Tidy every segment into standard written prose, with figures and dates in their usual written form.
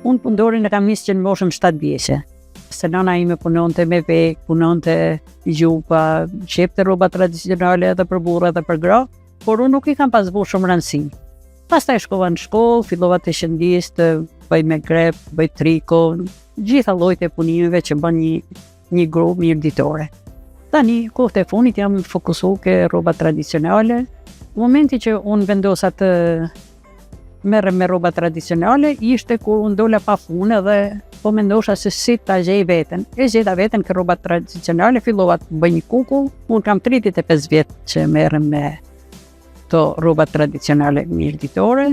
Unë pundorin e kam nisë që në moshëm 7 vjeçe. Se nana ime punonte me vek, punonte gjupa, qepte rroba tradicionale edhe për burra edhe për gra, por unë nuk i kam pas bërë shumë rëndësi. Pastaj shkova në shkollë, fillova të shëndis, të bëj me grep, bëj triko, gjitha llojet e punimeve që bën një grup mirëditore. Tani, kohët e funit jam fokusu ke rroba tradicionale. Në momenti që unë vendosa të merrem me rroba tradicionale, ishte kur unë dola pa punë dhe po mendosha se si ta gjej veten. E gjeta veten ke rroba tradicionale, fillova të bëj një kukull. Unë kam 35 vjet që merrem me to rroba tradicionale mirëditore.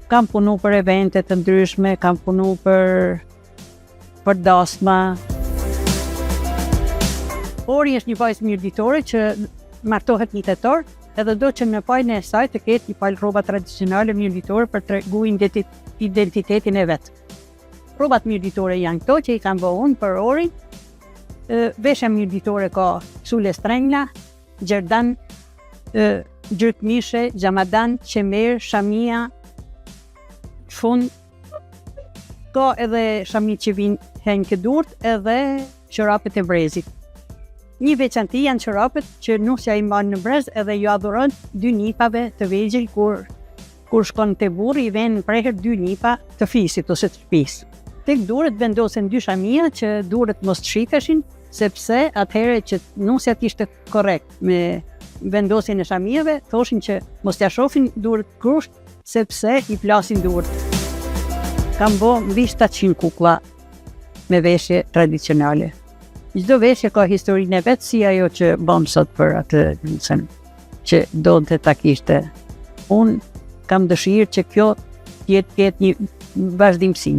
Kam punu për evente të ndryshme, kam punu për dasma. Ori është një vajzë mirëditore që martohet një tetor, edhe do që në pajën e saj të ketë një palë rroba tradicionale mirëditore për tregu identitetin e vetë. Rrobat mirëditore janë këto që i kam bë unë për orin. Veshja mirëditore ka sule strengla, gjerdan, gjyrkmishe, gjamadan, qemer, shamia, fund. Ka edhe shamit që vinë henjë këdurt edhe qërapet e brezit. Një veçanti janë qërapet që nusja i mbanë në brez edhe ju adhuron 2 nipave të vegjël kur shkon të burri i venë në preher 2 nipa të fisit ose të shpisë. Tek durët vendosen 2 shamia që durët mos të shikeshin, sepse atëhere që nusja ishte korrekt me vendosjen e shamiave, thoshin që mos t'ja shohin durët krusht, sepse i plasin durët. Kam bo mbi 700 kuklla me veshje tradicionale. Çdo veshje ka historinë e vet, si ajo që bëm sot për atë që donte ta kishte. Unë kam dëshirë që kjo jetë një vazhdimësi.